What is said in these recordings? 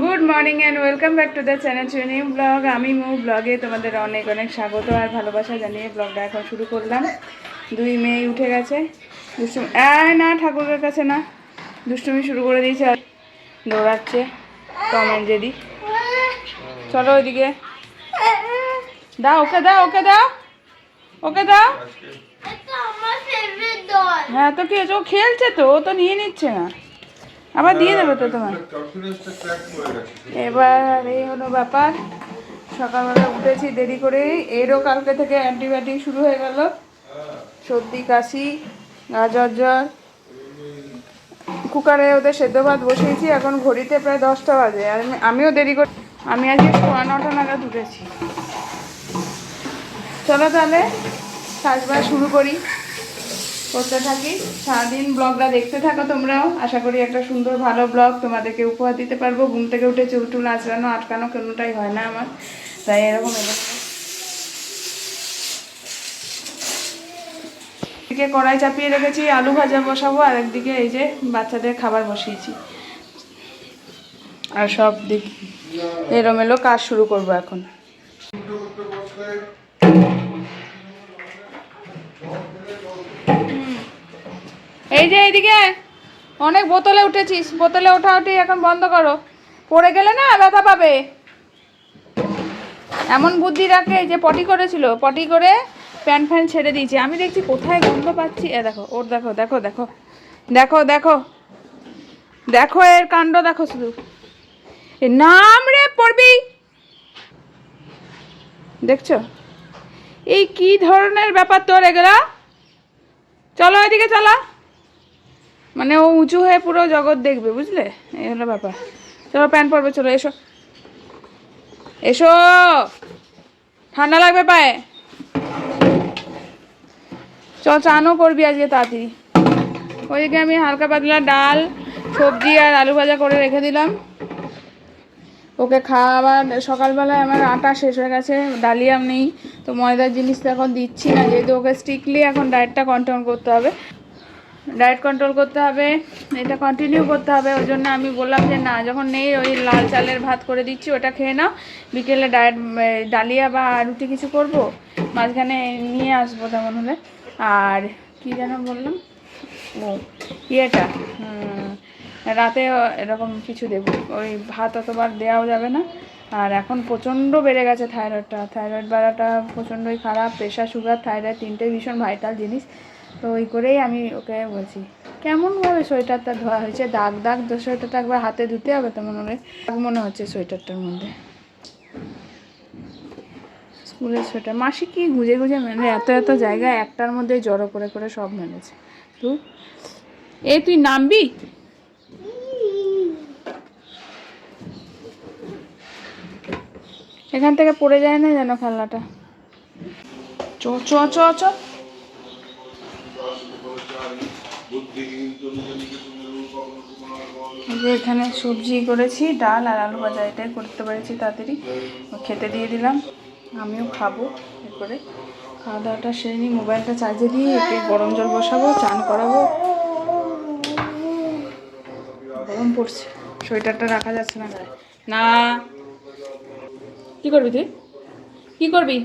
Good morning and welcome back to the channel new blog. আমি মু ব্লগে তোমাদের অনেক অনেক স্বাগত আর ভালোবাসা জানিয়ে ব্লগটা এখন শুরু করলাম। দুই মেয়ে উঠে গেছে, দুষ্টুমি না ঠাকুরের কাছে না, দুষ্টুমি শুরু করে দিয়েছে, দৌড়াচ্ছে টম অ্যান্ড জেরি। চলো ওইদিকে দাও, ওকে দাও, ওকে দাও, ওকে দাও। হ্যাঁ তো কি হয়েছে, ও খেলছে তো, ও তো নিয়ে নিচ্ছে না, আবার দিয়ে দেবে তো তোমার। এবার এই হলো ব্যাপার, সকালবেলা উঠেছি দেরি করে, এরও কালকে থেকে অ্যান্টিবায়োটিক শুরু হয়ে গেল, সর্দি কাশি গা জ্বর জ্বর। কুকারে ওদের সেদ্ধ ভাত বসিয়েছি, এখন ঘড়িতে প্রায় 10টা বাজে, আর আমিও দেরি করে, আমি আজকে 9:15 নাগাদ উঠেছি। চলো তাহলে কাজবাজ শুরু করি, করতে থাকি, সারাদিন ব্লগটা দেখতে থাকো তোমরাও। আশা করি একটা সুন্দর ভালো ব্লগ তোমাদেরকে উপহার দিতে পারবো। ঘুম থেকে উঠে চুল টুল আঁচড়ানো আটকানো কোনোটাই হয় না আমার, তাই এরকম এদিকে কড়াই চাপিয়ে রেখেছি, আলু ভাজা বসাবো, আর একদিকে এই যে বাচ্চাদের খাবার বসিয়েছি, আর সব দিক এলোমেলো কাজ শুরু করবো এখন। এই যে এইদিকে অনেক বোতলে উঠেছিস, বোতলে ওঠা উঠি এখন বন্ধ করো, পড়ে গেলে না ব্যথা পাবে। এমন বুদ্ধি রাখে যে পটি করেছিল, পটি করে প্যান ফ্যান ছেড়ে দিয়েছে, আমি দেখছি কোথায় গন্ধ পাচ্ছি, এ দেখো ওর, দেখো দেখো দেখো দেখো দেখো দেখো এর কাণ্ড দেখো, শুধু নাম রে পড়বি, দেখছো এই কি ধরনের ব্যাপার তোর এগুলা। চলো এদিকে চলা, মানে ও উঁচু হয়ে পুরো জগৎ দেখবে, বুঝলে, এই হলো ব্যাপার। চলো প্যান্ট পরবে, চলো এসো এসো, ঠান্ডা লাগবে পায়ে। চল চানও করবি আজকে তাড়াতাড়ি। ওইদিকে আমি হালকা পাতলা ডাল সবজি আর আলু ভাজা করে রেখে দিলাম, ওকে খাওয়াবার। সকালবেলায় আমার আটা শেষ হয়ে গেছে, ডালিয়াম নেই, তো ময়দার জিনিস তো এখন দিচ্ছি না, যেহেতু ওকে স্ট্রিক্টলি এখন ডায়েটটা কন্ট্রোল করতে হবে, ডায়েট কন্ট্রোল করতে হবে, এটা কন্টিনিউ করতে হবে। ওই জন্য আমি বললাম যে না, যখন নেই ওই লাল চালের ভাত করে দিচ্ছি, ওটা খেয়ে নাও, বিকেলে ডালিয়া বা রুটি কিছু করব, মাঝখানে নিয়ে আসবো তেমন হলে। আর কি যেন বললাম, ও ইয়েটা রাতে এরকম কিছু দেবো, ওই ভাত অতবার দেওয়াও যাবে না। আর এখন প্রচণ্ড বেড়ে গেছে থাইরয়েডটা, থাইরয়েড বাড়াটা প্রচণ্ডই খারাপ, প্রেশার সুগার থাইরয়েড তিনটেই ভীষণ ভাইটাল জিনিস। তো ওই করেই আমি ওকে বলছি, কেমনভাবে সোয়েটারটা ধোয়া হয়েছে, দাগ দাগ, সোয়েটারটা একবার হাতে ধুতে হবে, তেমন হলে মনে হচ্ছে সোয়েটারটার মধ্যে, স্কুলের সোয়েটার। মাসি কি গুঁজে গুঁজে মেলে, এত এত জায়গায় একটার মধ্যে জড়ো করে করে সব মেলেছে। তুই নামবি, এখান থেকে পড়ে যায় না যেন খেলনাটা। চ চ চ চ, এখানে সবজি করেছি, ডাল আর আলু ভাজা, এটাই করতে পেরেছি তাড়াতাড়ি, খেতে দিয়ে দিলাম, আমিও খাবো। এরপরে খাওয়া দাওয়াটা সেরে নিই, মোবাইলটা চার্জে দিয়ে একটু গরম জল বসাবো, চান করাবো। গরম পড়ছে, সোয়েটারটা রাখা যাচ্ছে না গায়ে। না, কি করবি তুই, কি করবি?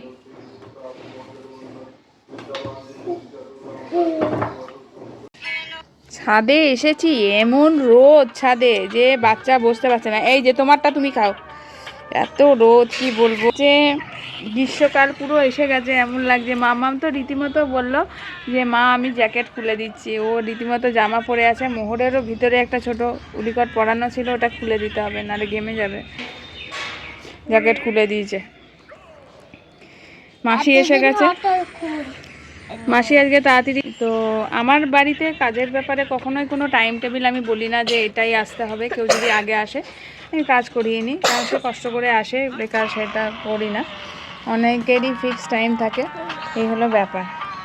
ছাদে এসেছি, এমন রোদ ছাদে যে বাচ্চা বসতে পারছে না। এই যে তোমারটা তুমি খাও, এত রোদ কি বলবো, যে গ্রীষ্মকাল পুরো এসে গেছে এমন লাগছে। মামাম তো রীতিমতো বলল যে মা আমি জ্যাকেট খুলে দিচ্ছি, ও রীতিমতো জামা পরে আছে, মোহরেরও ভিতরে একটা ছোট উলিকট পরানো ছিল, ওটা খুলে দিতে হবে, নাহলে গেমে যাবে। জ্যাকেট খুলে দিয়েছে, মাসি এসে গেছে, মাসি আজকে তাড়াতাড়ি তো আমার বাড়িতে কাজের ব্যাপারে কখনোই কোনো টাইম টেবিল আমি বলি না যে এটাই আসতে হবে। কেউ যদি আগে আসে আমি কাজ করিয়ে নিই, কারণ সে কষ্ট করে আসে, বেকার সেটা করি না। অনেকেরই ফিক্স টাইম থাকে, এই হলো ব্যাপার।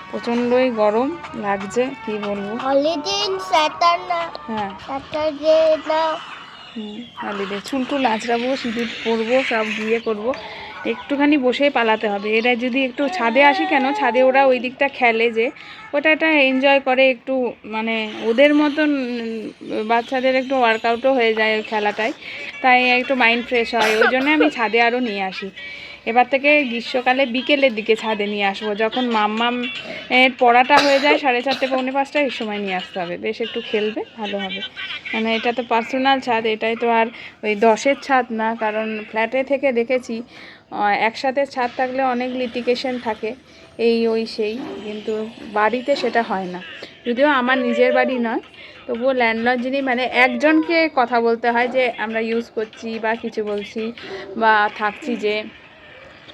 প্রচণ্ডই গরম লাগছে, কি বলবো। হ্যাঁ হলিডে, চুল টুল আঁচড়াবো, সিঁদুর পরবো, সব গিয়ে করবো। একটুখানি বসেই পালাতে হবে। এরা যদি একটু ছাদে আসি, কেন ছাদে ওরা ওই দিকটা খেলে, যে ওটা একটা এনজয় করে একটু, মানে ওদের মতন বাচ্চাদের একটু ওয়ার্কআউটও হয়ে যায় ওই খেলাটায়, তাই একটু মাইন্ড ফ্রেশ হয়। ওই জন্য আমি ছাদে আরও নিয়ে আসি। এবার থেকে গ্রীষ্মকালে বিকেলের দিকে ছাদে নিয়ে আসবো, যখন মাম্মাম এর পড়াটা হয়ে যায় 4:30 পৌনে 5টা, এই সময় নিয়ে আসতে হবে। বেশ একটু খেলবে, ভালো হবে। মানে এটা তো পার্সোনাল ছাদ, এটাই তো আর ওই 10-এর ছাদ না। কারণ ফ্ল্যাটে থেকে দেখেছি একসাথে ছাদ থাকলে অনেক লিটিগেশন থাকে, এই ওই সেই, কিন্তু বাড়িতে সেটা হয় না। যদিও আমার নিজের বাড়ি নয়, তবুও ল্যান্ডলর্ড যিনি, মানে একজনকে কথা বলতে হয় যে আমরা ইউজ করছি বা কিছু বলছি বা থাকছি, যে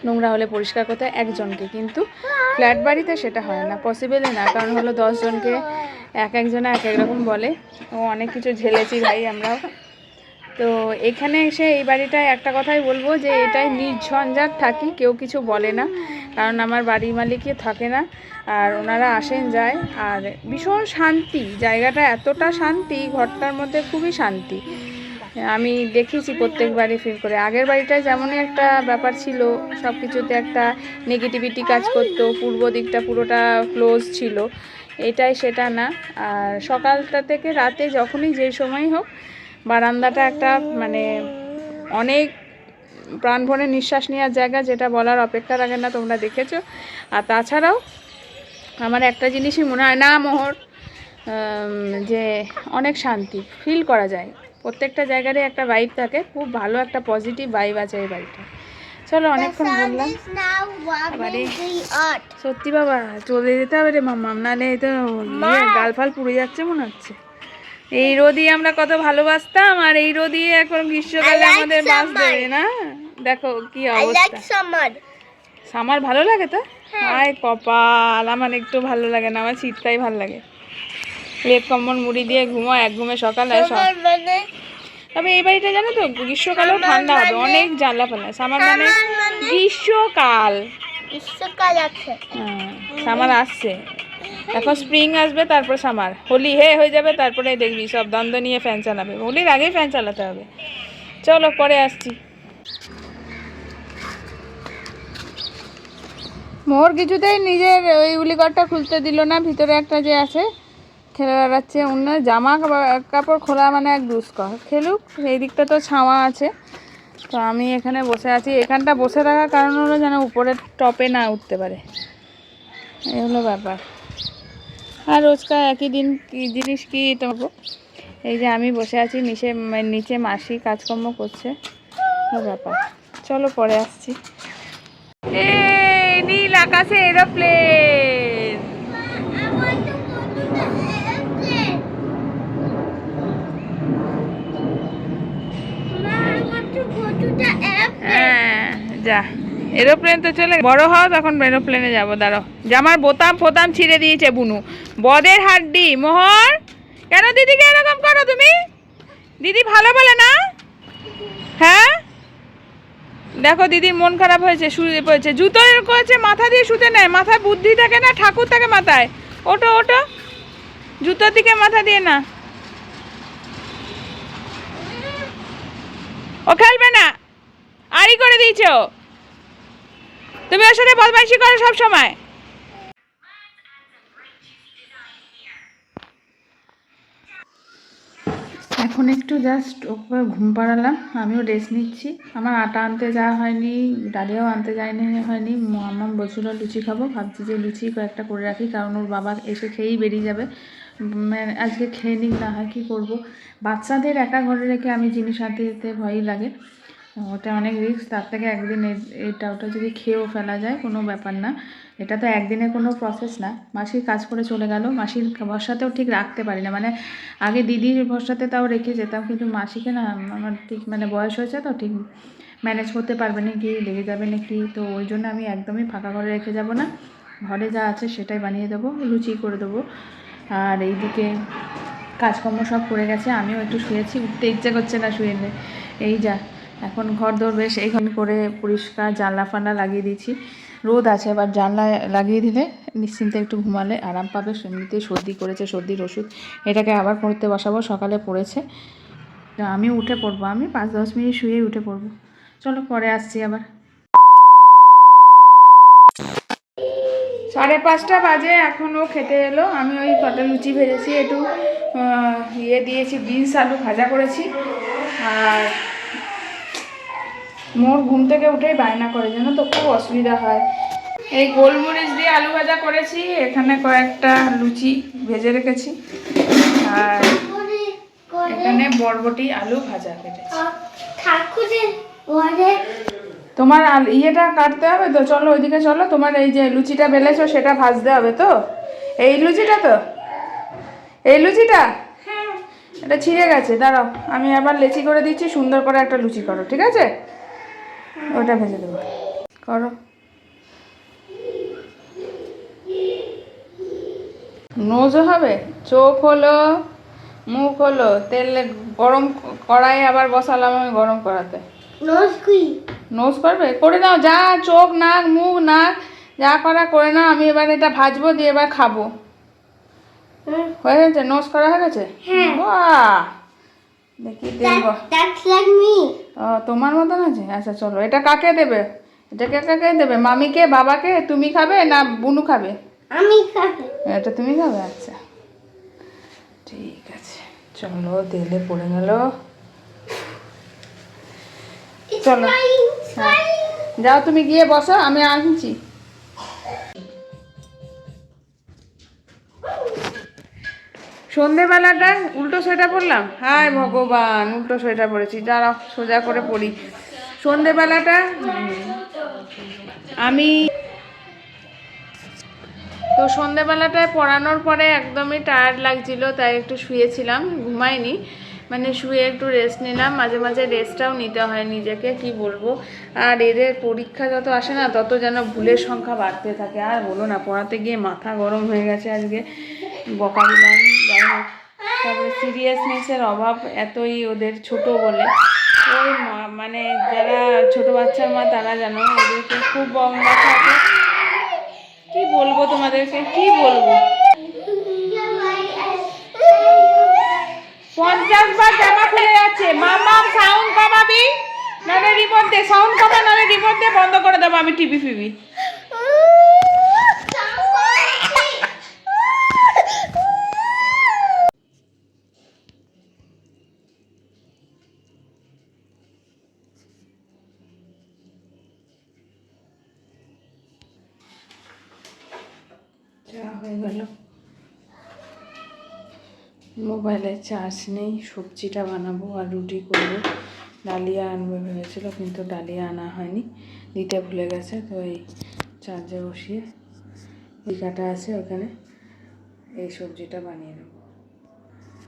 নোংরা হলে পরিষ্কার করতে হয় একজনকে। কিন্তু ফ্ল্যাট বাড়িতে সেটা হয় না, পসিবলই না। কারণ হলো 10 জনকে একজনে এক এক রকম বলে। ও অনেক কিছু ঝেলেছি ভাই আমরাও। তো এখানে এসে এই বাড়িটায় একটা কথাই বলবো, যে এটাই নির্ঝঞ্ঝাট থাকি, কেউ কিছু বলে না। কারণ আমার বাড়ির মালিকই থাকে না, আর ওনারা আসেন যায়, আর ভীষণ শান্তি জায়গাটা, এতটা শান্তি, ঘরটার মধ্যে খুবই শান্তি। আমি দেখেছি প্রত্যেকবারই ফিল করে। আগের বাড়িটায় যেমনই একটা ব্যাপার ছিল, সব কিছুতে একটা নেগেটিভিটি কাজ করতো, পূর্ব দিকটা পুরোটা ক্লোজ ছিল, এটাই সেটা না। আর সকালটা থেকে রাতে যখনই যে সময় হোক, বারান্দাটা একটা মানে অনেক প্রাণ ভরে নিঃশ্বাস নেওয়ার জায়গা, যেটা বলার অপেক্ষা রাখে না, তোমরা দেখেছো। আর তাছাড়াও আমার একটা জিনিসই মনে হয় না মোহর, যে অনেক শান্তি ফিল করা যায়। প্রত্যেকটা জায়গারই একটা ভাইব থাকে, খুব ভালো একটা পজিটিভ ভাইব আছে এই বাড়িটা। চলো অনেকক্ষণ বললাম, সত্যি বাবা চলে যেতে হবে রে মাম্মাম, নাহলে এই তো গাল ফাল পুড়ে যাচ্ছে মনে হচ্ছে। এই রোদই আমরা কত ভালোবাসতাম, আর এই রোদই এখন গ্রীষ্মকালে আমাদের বাস দেবে না। দেখো কি অবস্থা। সামার ভালো লাগে তো? আয় কপাল, আমার একটু ভালো লাগে না, আমার শীতটাই ভালো লাগে। লেপ কম্বল মুড়ি দিয়ে ঘুমো, এক ঘুমে সকাল হয় সব। তবে এই বাড়িটা জানো তো গ্রীষ্মকালেও ঠান্ডা হবে, অনেক জানলা ফালা। সামার মানে গ্রীষ্মকাল, আছে। হ্যাঁ সামার আসছে, এখন স্প্রিং আসবে, তারপর সামার, হোলি হয়ে যাবে, তারপরে দেখবি সব দ্বন্দ্ব নিয়ে ফ্যান চালাবে। হোলির আগেই ফ্যান চালাতে হবে। চলো পরে আসছি। মোর কিছুতেই নিজের ওই উলিঘরটা খুলতে দিল না, ভিতরে একটা যে আছে খেলে বেড়াচ্ছে। অন্য জামা কাপড় খোলা মানে এক দুষ্কর, খেলুক। এই দিকটা তো ছাওয়া আছে, তো আমি এখানে বসে আছি। এখানটা বসে থাকার কারণ হলো যেন উপরের টপে না উঠতে পারে, এই হলো ব্যাপার। আর রোজকার একই দিন কি জিনিস কি তোমাকে, এই যে আমি বসে আছি, নিচে মাসি কাজকর্ম করছে, ব্যাপার। চলো পরে আসছি। এই নীল আকাশে এরোপ্লেন, হ্যাঁ যা, এরোপ্লেন তো চলে, বড় হও তখন এরোপ্লেনে যাবো। দাঁড়ো, জামার বোতাম ফোতাম ছিঁড়ে দিয়েছে বুনু, বদের হাড্ডি। মোহর, কেন দিদিকে এরকম করো তুমি? দিদি ভালো বলে না? হ্যাঁ দেখো দিদির মন খারাপ হয়েছে, শুয়ে পড়েছে। জুতো করেছে, মাথা দিয়ে শুতে নেয়, মাথায় বুদ্ধি থাকে না, ঠাকুর থাকে মাথায়। ওটো ওটো, জুতোর দিকে মাথা দিয়ে না, ও খেলবে না, আড়ি করে দিয়েছো তুমি, ওর সাথে বদমাইশি করো সব সময়। এখন একটু জাস্ট ওকে ঘুম পাড়ালাম, আমিও রেস্ট নিচ্ছি। আমার আটা আনতে যাওয়া হয়নি, ডালিয়াও আনতে হয়নি। মাম্মাম বলছিল লুচি খাবো, ভাবছি যে লুচি কয়েকটা করে রাখি, কারণ ওর বাবা এসে খেয়েই বেরিয়ে যাবে। আজকে খেয়ে নিক না হয়, কী করবো। বাচ্চাদের একা ঘরে রেখে আমি জিনিস আনতে যেতে ভয়ই লাগে, ওটা অনেক রিস্ক। তার থেকে একদিন এটা ওটা যদি খেয়েও ফেলা যায় কোনো ব্যাপার না। এটা তো একদিনের কোনো প্রসেস না। মাসির কাজ করে চলে গেল, মাসির ভরসাতেও ঠিক রাখতে পারি না। মানে আগে দিদির ভরসাতে তাও রেখে যেতাম, কিন্তু মাসিকে না আমার ঠিক মানে বয়স হয়েছে তো, ঠিক ম্যানেজ করতে পারবে নাকি, লেগে যাবে নাকি, তো ওই জন্য আমি একদমই ফাঁকা ঘরে রেখে যাব না। ঘরে যা আছে সেটাই বানিয়ে দেবো, লুচি করে দেবো। আর এইদিকে কাজকর্ম সব করে গেছে, আমিও একটু শুয়েছি, উঠতে ইচ্ছে করছে না শুয়ে নেই। এই যা এখন ঘর দৌড় বেশ এইখান করে পরিষ্কার, জানলা ফান্না লাগিয়ে দিয়েছি। রোদ আছে, এবার জানলা লাগিয়ে দিলে নিশ্চিন্তে একটু ঘুমালে আরাম পাবে। এমনিতেই সর্দি করেছে, সর্দির ওষুধ এটাকে আবার পড়তে বসাবো, সকালে পড়েছে। আমি উঠে পড়বো, আমি 5-10 মিনিট শুয়েই উঠে পড়বো। চলো পরে আসছি আবার। 5:30 বাজে, এখনও খেতে এলো। আমি ওই কটা লুচি ভেজেছি, একটু ইয়ে দিয়েছি, বিনস আলু ভাজা করেছি। আর মোর ঘুম থেকে উঠেই বায়না করে, জানো তো, খুব অসুবিধা হয়। এই গোলমরিচ দিয়ে আলু ভাজা করেছি, এখানে কয়েকটা লুচি ভেজে রেখেছি, আর এখানে বরবটি আলু ভাজা কেটেছি। তোমার ইয়েটা কাটতে হবে তো, চলো ওইদিকে চলো। তোমার এই যে লুচিটা বেলেছো সেটা ভাজতে হবে তো। এই লুচিটা তো, এই লুচিটা এটা ছিঁড়ে গেছে, দাঁড়াও আমি আবার লেচি করে দিচ্ছি, সুন্দর করে একটা লুচি করো, ঠিক আছে? ওটা ভেজে দেবো, করো। নোজও হবে, চোখ হলো, মুখ হলো, তেলে গরম কড়াই আবার বসালাম আমি গরম করাতে। নোজ করবে, করে নাও, যা চোখ নাক মুখ নাক যা করা করে নাও। আমি এবার এটা ভাজবো, দিয়ে এবার খাবো। হয়ে গেছে, নোজ করা হয়ে গেছে। বাহ, দেখি দেখবো। তোমার মতন আছে। আচ্ছা চলো, এটা কাকে দেবে? এটাকে কাকে দেবে? মামিকে, বাবাকে? তুমি খাবে না বুনু খাবে? আমি খাবো। এটা তুমি খাবে, আচ্ছা ঠিক আছে। চলো, তেলে পড়ে গেল, চলো। হ্যাঁ যাও, তুমি গিয়ে বসো, আমি আনছি। সন্ধেবেলাটা উল্টো সোয়েটার পরলাম, হায় ভগবান, উল্টো সোয়েটার পরেছি, যারা সোজা করে পরি। সন্ধেবেলাটা আমি তো সন্ধেবেলাটায় পড়ানোর পরে একদমই টায়ার্ড লাগছিল, তাই একটু শুয়েছিলাম, ঘুমাইনি। মানে শুয়ে একটু রেস্ট নিলাম, মাঝে মাঝে রেস্টটাও নিতে হয় নিজেকে, কি বলবো। আর এদের পরীক্ষা যত আসে না, তত যেন ভুলের সংখ্যা বাড়তে থাকে। আর বলো না, পড়াতে গিয়ে মাথা গরম হয়ে গেছে আজকে, বকা দিলাম, যাই হোক। তারপরে সিরিয়াসনেসের অভাব এতই ওদের, ছোট বলে। ওই মানে যারা ছোট বাচ্চার মা তারা যেন ওদেরকে খুব বকা থাকে। কি বলবো তোমাদেরকে, কি বলবো। 50 বার জামা খুলে যাচ্ছে। মামা সাউন্ড কমাবি, নাহলে রিমোট দে, সাউন্ড কমা, নাহলে রিমোট দিয়ে বন্ধ করে দেবো আমি টিভি ফিবি। যা হয়ে গেল, মোবাইলে চার্জ নেই, সবজিটা বানাবো আর রুটি করবো। ডালিয়া আনবে ভেবেছিল, কিন্তু ডালিয়া আনা হয়নি, দিতে ভুলে গেছে। তো এই চার্জে বসিয়ে এই কাটা আছে ওখানে, এই সবজিটা বানিয়ে নেবো।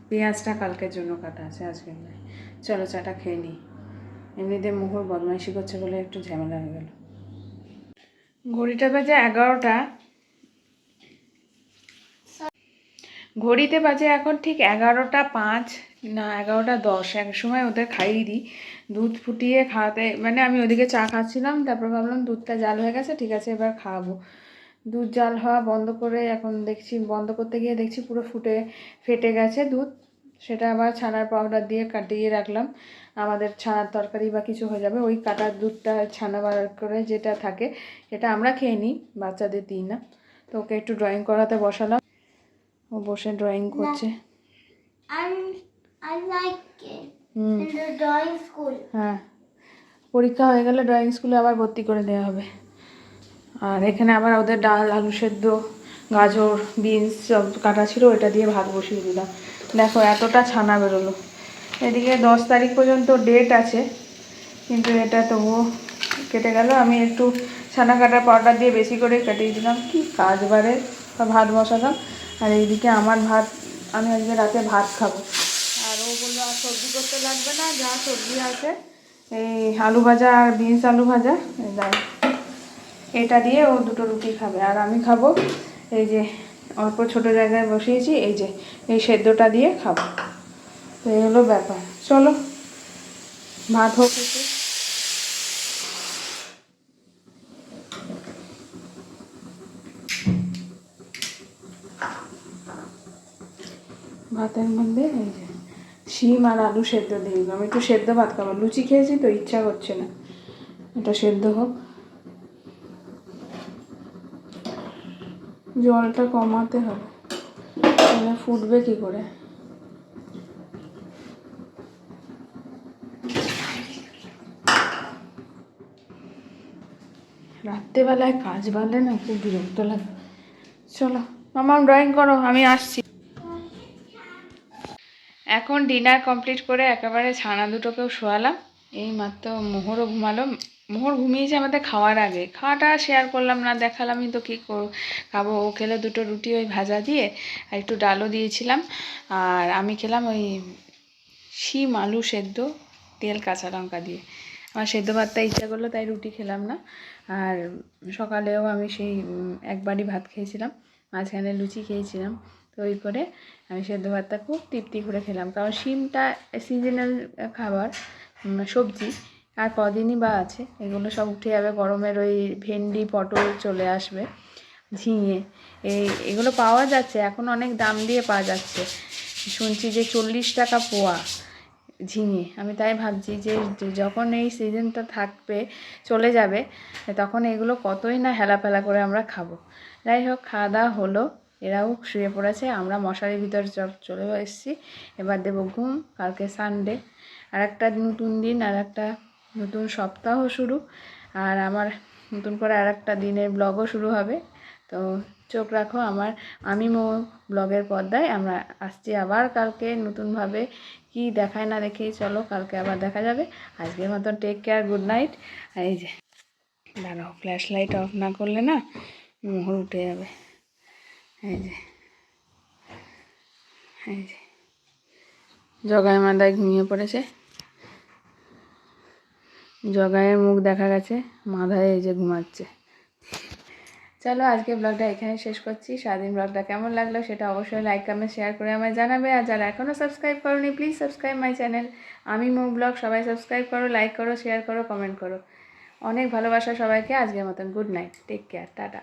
পেঁয়াজটা কালকের জন্য কাটা আছে, আজকে নয়। চলো চাটা খেয়ে নিই। এমনিতে মুখর বদমাইশি করছে বলে একটু ঝামেলা হয়ে গেল। ঘড়িটা বাজে 11টা, ঘড়িতে বাজে এখন ঠিক 11টা 5 না 11টা 10। এক সময় ওদের খাইয়ে দিই, দুধ ফুটিয়ে খাওয়াতে, মানে আমি ওদিকে চা খাচ্ছিলাম, তারপর ভাবলাম দুধটা জাল হয়ে গেছে, ঠিক আছে এবার খাওয়াবো। দুধ জাল হওয়া বন্ধ করে এখন দেখছি, বন্ধ করতে গিয়ে দেখছি পুরো ফেটে গেছে দুধ। সেটা আবার ছানার পাউডার দিয়ে কাটিয়ে রাখলাম, আমাদের ছানার তরকারি বা কিছু হয়ে যাবে। ওই কাটার দুধটা ছানা বার করে যেটা থাকে সেটা আমরা খেয়ে নিই, বাচ্চাদের দিই না। তো ওকে একটু ড্রয়িং করাতে বসালাম, ও বসে ড্রয়িং করছে। হ্যাঁ, পরীক্ষা হয়ে গেলে ড্রয়িং স্কুলে আবার ভর্তি করে দেওয়া হবে। আর এখানে আবার ওদের ডাল, আলু সেদ্ধ, গাজর, বিনস সব কাটা ছিল, এটা দিয়ে ভাত বসিয়ে দিলাম। দেখো এতটা ছানা বেরোলো। এদিকে 10 তারিখ পর্যন্ত ডেট আছে, কিন্তু এটা তবুও কেটে গেল। আমি একটু ছানা কাটার পাউডার দিয়ে বেশি করে কাটিয়ে দিলাম, কি কাজ বাড়ে। ভাত বসালাম, আর এইদিকে আমার ভাত, আমি আজকে রাতে ভাত খাবো। আর ও বললো আর সবজি করতে লাগবে না, যা সবজি আছে এই আলু ভাজা আর বিনস আলু ভাজা, এটা দিয়ে ও দুটো রুটি খাবে, আর আমি খাবো এই যে অল্প ছোট জায়গায় বসিয়েছি, এই যে এই সেদ্ধটা দিয়ে খাবো। তো এই হলো ব্যাপার। চলো ভাত হোক একটু। ভাতের মধ্যে এই যে শিম আর আলু সেদ্ধ দিয়ে দিলাম। একটু সেদ্ধ ভাত খাবো, লুচি খেয়েছি তো ইচ্ছা করছে না। এটা সেদ্ধ হোক। জলটা কমাতে হবে, তাহলে ফুটবে কি করে। রাত্রেবেলায় কাজ বাড়লে না খুব বিরক্ত লাগে। চলো মামা ড্রয়িং করো, আমি আসছি। এখন ডিনার কমপ্লিট করে একেবারে ছানা দুটোকেও শোয়ালাম। এই মাত্র মোহরও ঘুমালো। মোহর ঘুমিয়েছে আমাদের খাওয়ার আগে, খাওয়াটা শেয়ার করলাম না, দেখালামই তো কী খাবো। ও খেলে দুটো রুটি ওই ভাজা দিয়ে, আর একটু ডালও দিয়েছিলাম। আর আমি খেলাম ওই শিম আলু সেদ্ধ, তেল কাঁচা লঙ্কা দিয়ে। আমার সেদ্ধ ভাতটা ইচ্ছা করলো তাই রুটি খেলাম না। আর সকালেও আমি সেই একবারই ভাত খেয়েছিলাম, মাঝখানে লুচি খেয়েছিলাম। তো ওই করে আমি সেদ্ধ ভাতটা খুব তৃপ্তি করে খেলাম, কারণ শিমটা সিজনাল খাবার, সবজি, আর কদিনই বা আছে, এগুলো সব উঠে যাবে। গরমের ওই ভেন্ডি পটল চলে আসবে, ঝিঙে, এগুলো পাওয়া যাচ্ছে এখন, অনেক দাম দিয়ে পাওয়া যাচ্ছে। শুনছি যে 40 টাকা পোয়া ঝিঙে। আমি তাই ভাবছি যে যখন এই সিজনটা থাকবে, চলে যাবে, তখন এগুলো কতই না হেলাফেলা করে আমরা খাবো। যাই হোক, খাওয়া দাওয়া হলো, এরাও শুয়ে পড়েছে, আমরা মশারির ভিতর চলে এসেছি। এবার দেবো ঘুম। কালকে সানডে, আর একটা নতুন দিন, আর একটা নতুন সপ্তাহ শুরু, আর আমার নতুন করে আর একটা দিনের ব্লগও শুরু হবে। তো চোখ রাখো আমার আমি মো ব্লগের পর্দায়। আমরা আসছি আবার কালকে নতুনভাবে, কি দেখায় না দেখেই চলো কালকে আবার দেখা যাবে। আজকের মতন টেক কেয়ার, গুড নাইট। এই যে দাঁড়াও, ফ্ল্যাশ লাইট অফ না করলে না মোহর উঠে যাবে। এই যে এই যে জগায় মাদায় ঘুমিয়ে পড়েছে, জগায়ের মুখ দেখা গেছে, মাথায় এই যে ঘুমাচ্ছে। চলো আজকে ব্লগটা এখানে শেষ করছি। সারাদিন ব্লগটা কেমন লাগলো সেটা অবশ্যই লাইক কমেন্ট শেয়ার করে আমায় জানাবে। আর যারা এখনও সাবস্ক্রাইব করোনি, প্লিজ সাবস্ক্রাইব মাই চ্যানেল আমি মো ব্লগ। সবাই সাবস্ক্রাইব করো, লাইক করো, শেয়ার করো, কমেন্ট করো। অনেক ভালোবাসা সবাইকে। আজকের মতন good night, take care, tata.